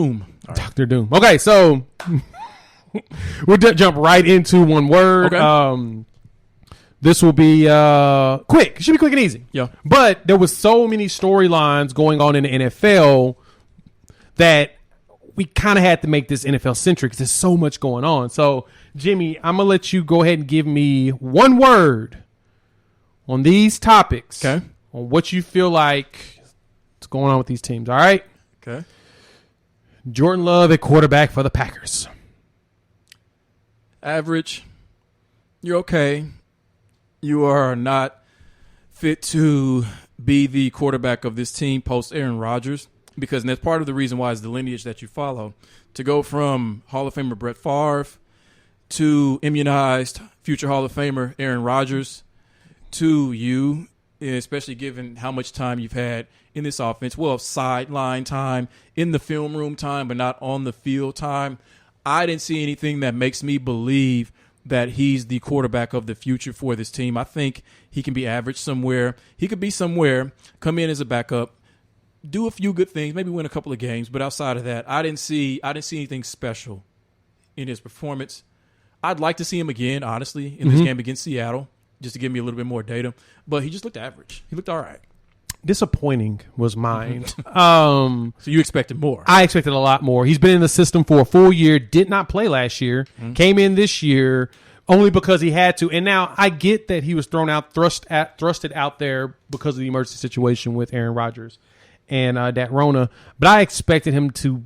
Doom. Right. Dr. Doom. Okay, so we'll jump right into one word. Okay. This will be quick. It should be quick and easy. Yeah. But there was so many storylines going on in the NFL that we kind of had to make this NFL centric because there's so much going on. So, Jimmy, I'm going to let you go ahead and give me one word on these topics. Okay. On what you feel like is going on with these teams. All right? Okay. Jordan Love at quarterback for the Packers. Average. You're okay. You are not fit to be the quarterback of this team post Aaron Rodgers, because that's part of the reason why is the lineage that you follow. To go from Hall of Famer Brett Favre to immunized future Hall of Famer Aaron Rodgers to you, especially given how much time you've had in this offense. Well, sideline time, in the film room time, but not on the field time. I didn't see anything that makes me believe that he's the quarterback of the future for this team. I think he can be average somewhere. He could be somewhere, come in as a backup, do a few good things, maybe win a couple of games. But outside of that, I didn't see anything special in his performance. I'd like to see him again, honestly, in this game against Seattle, just to give me a little bit more data. But he just looked average. He looked all right. Disappointing was mine. So you expected more. I expected a lot more. He's been in the system for a full year, did not play last year, came in this year only because he had to. And now I get that he was thrusted out there because of the emergency situation with Aaron Rodgers and that Rona. But I expected him to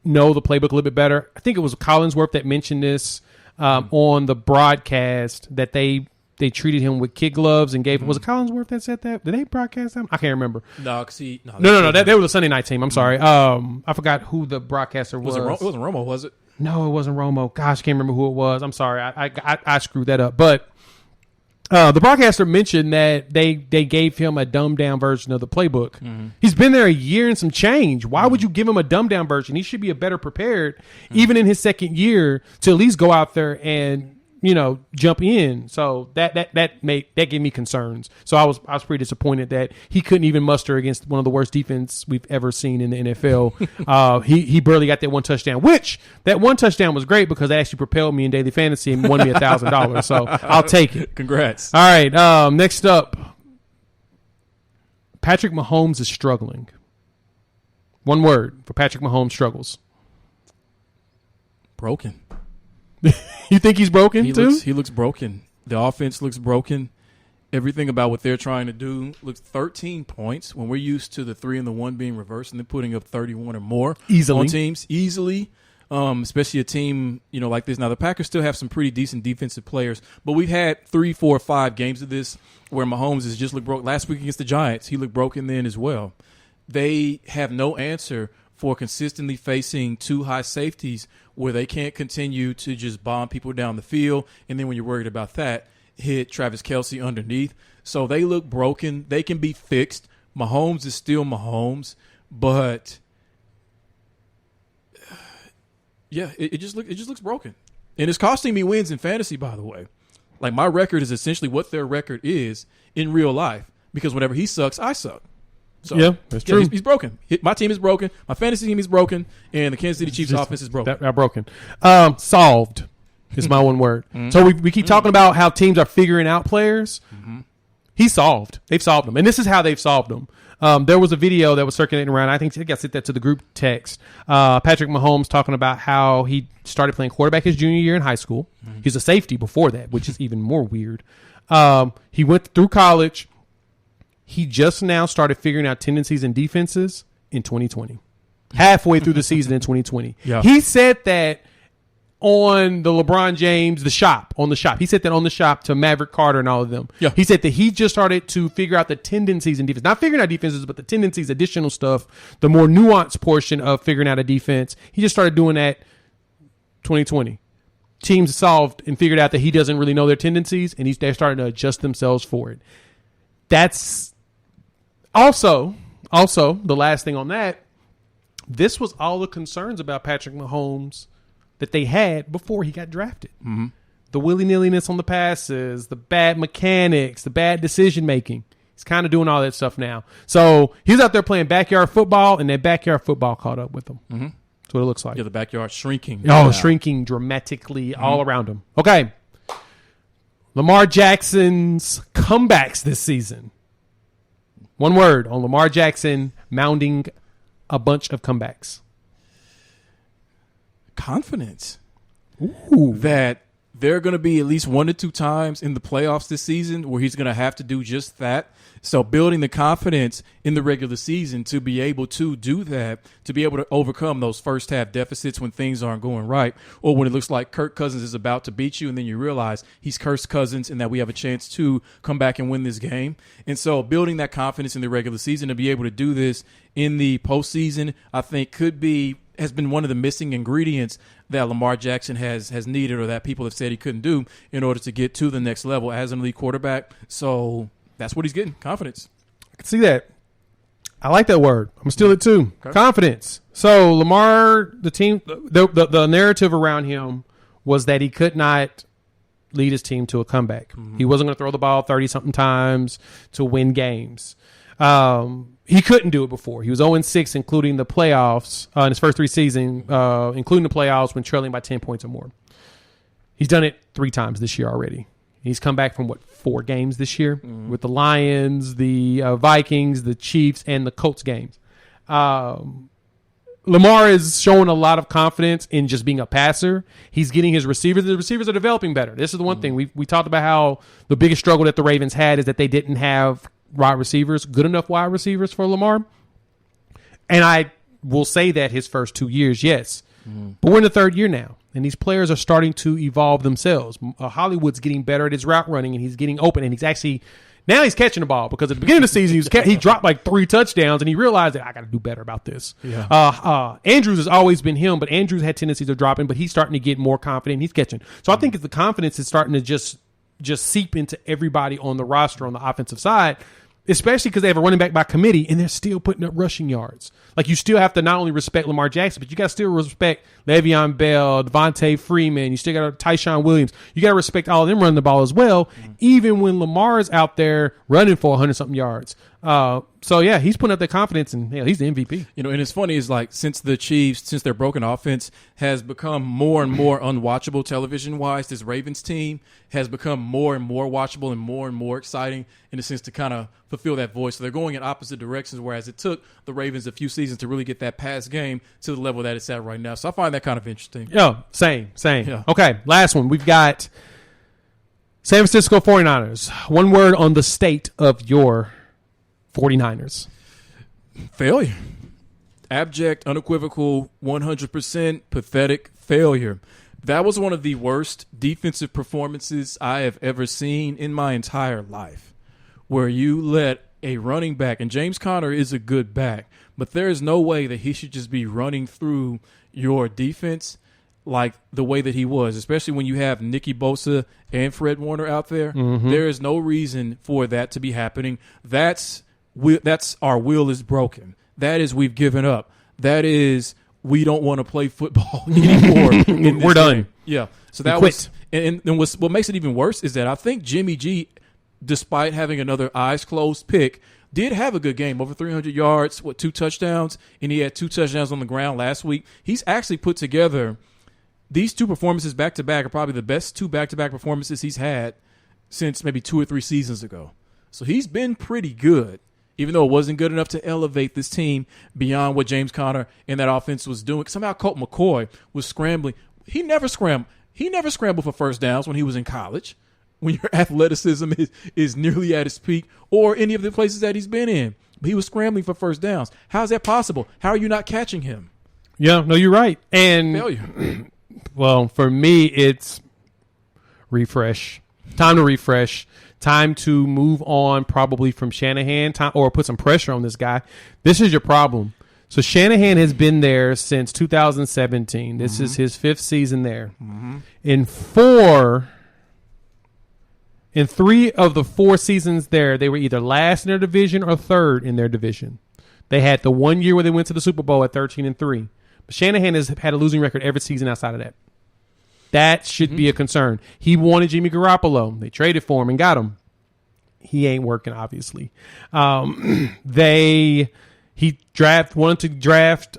know the playbook a little bit better. I think it was Collinsworth that mentioned this on the broadcast, that they treated him with kid gloves and gave. Was it Collinsworth that said that? Did they broadcast him? I can't remember. No, because No. They were the Sunday night team. I'm sorry. I forgot who the broadcaster was. It wasn't Romo, was it? No, it wasn't Romo. Gosh, I can't remember who it was. I'm sorry. I screwed that up. But the broadcaster mentioned that they gave him a dumbed down version of the playbook. He's been there a year and some change. Why would you give him a dumbed down version? He should be a better prepared, even in his second year, to at least go out there and jump in. So that gave me concerns. So I was pretty disappointed that he couldn't even muster against one of the worst defense we've ever seen in the NFL. He barely got that one touchdown, which that one touchdown was great because it actually propelled me in daily fantasy and won me $1,000. So I'll take it. Congrats. All right. Next up, Patrick Mahomes is struggling. One word for Patrick Mahomes struggles. Broken. You think he's broken too? He looks broken. The offense looks broken. Everything about what they're trying to do looks 13 points when we're used to the 3 and the 1 being reversed and then putting up 31 or more easily on teams easily. Especially a team like this. Now the Packers still have some pretty decent defensive players, but we've had 3, 4, 5 games of this where Mahomes has just looked broke. Last week against the Giants, he looked broken then as well. They have no answer for consistently facing 2 high safeties where they can't continue to just bomb people down the field. And then when you're worried about that, hit Travis Kelce underneath. So they look broken. They can be fixed. Mahomes is still Mahomes, but yeah, it just looks broken. And it's costing me wins in fantasy, by the way. Like my record is essentially what their record is in real life, because whenever he sucks, I suck. So, yeah, that's true. He's broken. My team is broken. My fantasy team is broken. And the Kansas City Chiefs offense is broken. They're broken. Solved is my one word. So we keep talking about how teams are figuring out players. He's solved. They've solved them. And this is how they've solved them. There was a video that was circulating around. I think I sent that to the group text. Patrick Mahomes talking about how he started playing quarterback his junior year in high school. He's a safety before that, which is even more weird. He went through college. He just now started figuring out tendencies and defenses in 2020, halfway through the season in 2020. Yeah. He said that on the LeBron James, the shop. He said that on the shop to Maverick Carter and all of them. Yeah. He said that he just started to figure out the tendencies in defense. Not figuring out defenses, but the tendencies, additional stuff, the more nuanced portion of figuring out a defense. He just started doing that 2020. Teams solved and figured out that he doesn't really know their tendencies, and they're starting to adjust themselves for it. That's also the last thing on that. This was all the concerns about Patrick Mahomes that they had before he got drafted. The willy-nilliness on the passes, the bad mechanics, the bad decision-making. He's kind of doing all that stuff now. So he's out there playing backyard football, and that backyard football caught up with him. Mm-hmm. That's what it looks like. Yeah, the backyard shrinking. Oh, shrinking dramatically all around him. Okay. Lamar Jackson's comebacks this season. One word on Lamar Jackson mounting a bunch of comebacks. Confidence. Ooh. That there are going to be at least 1 to 2 times in the playoffs this season where he's going to have to do just that. So building the confidence in the regular season to be able to do that, to be able to overcome those first half deficits when things aren't going right, or when it looks like Kirk Cousins is about to beat you and then you realize he's Kirk Cousins and that we have a chance to come back and win this game. And so building that confidence in the regular season to be able to do this in the postseason, I think has been one of the missing ingredients that Lamar Jackson has needed, or that people have said he couldn't do in order to get to the next level as an elite quarterback. So that's what he's getting, confidence. I can see that. I like that word. I'm going to steal it too. Okay. Confidence. So Lamar, the team, the narrative around him was that he could not lead his team to a comeback. Mm-hmm. He wasn't going to throw the ball 30-something times to win games. He couldn't do it before. He was 0-6, including the playoffs in his first 3 seasons, including the playoffs when trailing by 10 points or more. He's done it 3 times this year already. He's come back from, 4 games this year with the Lions, the Vikings, the Chiefs, and the Colts games. Lamar is showing a lot of confidence in just being a passer. He's getting his receivers. The receivers are developing better. This is the one thing. We talked about how the biggest struggle that the Ravens had is that they didn't have wide receivers, good enough wide receivers for Lamar. And I will say that his first 2 years, yes. But we're in the 3rd year now, and these players are starting to evolve themselves. Hollywood's getting better at his route running, and he's getting open, and he's actually now he's catching the ball, because at the beginning of the season he dropped like 3 touchdowns, and he realized that I got to do better about this. Yeah. Andrews has always been him, but Andrews had tendencies of dropping, but he's starting to get more confident. He's catching. So I think if the confidence is starting to just seep into everybody on the roster on the offensive side, especially because they have a running back by committee and they're still putting up rushing yards. Like, you still have to not only respect Lamar Jackson, but you got to still respect Le'Veon Bell, Devontae Freeman. You still got Tyshawn Williams. You got to respect all of them running the ball as well, even when Lamar's out there running for 100-something yards. So, yeah, he's putting up that confidence, and he's the MVP. And it's funny is, like, since the Chiefs, since their broken offense has become more and more unwatchable television-wise, this Ravens team has become more and more watchable and more exciting in a sense to kind of fulfill that voice. So they're going in opposite directions, whereas it took the Ravens a few seasons to really get that pass game to the level that it's at right now. So I find that kind of interesting. Yeah, same. Yeah. Okay, last one. We've got San Francisco 49ers. One word on the state of your 49ers. Failure. Abject, unequivocal, 100% pathetic failure. That was one of the worst defensive performances I have ever seen in my entire life, where you let a running back, and James Conner is a good back, but there is no way that he should just be running through your defense like the way that he was, especially when you have Nicky Bosa and Fred Warner out there. Mm-hmm. There is no reason for that to be happening. That's our will is broken. That is we've given up. That is we don't want to play football anymore. We're done. Yeah. So that was and what makes it even worse is that I think Jimmy G, despite having another eyes closed pick, did have a good game, over 300 yards, 2 touchdowns, and he had 2 touchdowns on the ground last week. He's actually put together these 2 performances back-to-back are probably the best 2 back-to-back performances he's had since maybe 2 or 3 seasons ago. So he's been pretty good, even though it wasn't good enough to elevate this team beyond what James Conner and that offense was doing. Somehow Colt McCoy was scrambling. He never scrambled for first downs when he was in college, when your athleticism is nearly at its peak, or any of the places that he's been in. But he was scrambling for first downs. How is that possible? How are you not catching him? Yeah, no, you're right. And failure. Well, for me, it's refresh. Time to refresh. Time to move on, probably from Shanahan, or put some pressure on this guy. This is your problem. So Shanahan has been there since 2017. This is his 5th season there. Mm-hmm. In 3 of the 4 seasons there, they were either last in their division or 3rd in their division. They had the 1 year where they went to the Super Bowl at 13-3. But Shanahan has had a losing record every season outside of that. That should be a concern. He wanted Jimmy Garoppolo. They traded for him and got him. he ain't working, obviously. Wanted to draft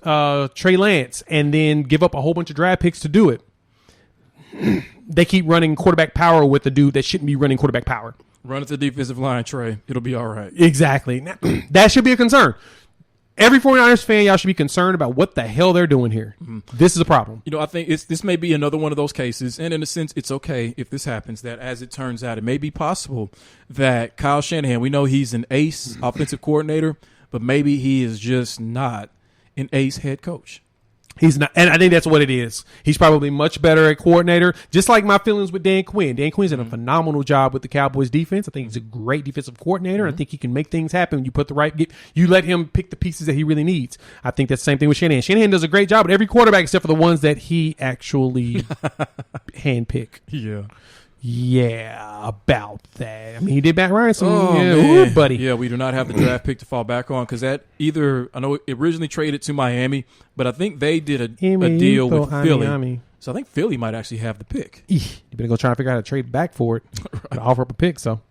Trey Lance and then give up a whole bunch of draft picks to do it. They keep running quarterback power with a dude that shouldn't be running quarterback power. Run at the defensive line, Trey. It'll be all right. Exactly. Now, that should be a concern. Every 49ers fan, y'all should be concerned about what the hell they're doing here. Mm-hmm. This is a problem. I think this may be another one of those cases, and in a sense, it's okay if this happens, that as it turns out, it may be possible that Kyle Shanahan, we know he's an ace offensive coordinator, but maybe he is just not an ace head coach. He's not, and I think that's what it is. He's probably much better at coordinator, just like my feelings with Dan Quinn. Dan Quinn's done a phenomenal job with the Cowboys defense. I think he's a great defensive coordinator. I think he can make things happen. You let him pick the pieces that he really needs. I think that's the same thing with Shanahan. Shanahan does a great job with every quarterback except for the ones that he actually handpick. Yeah, about that. I mean, he did Matt Ryan, buddy. Yeah, we do not have the draft pick to fall back on because that I know it originally traded to Miami, but I think they did a deal with Philly. So I think Philly might actually have the pick. You better go try to figure out how to trade back for it. Right. Offer up a pick, so.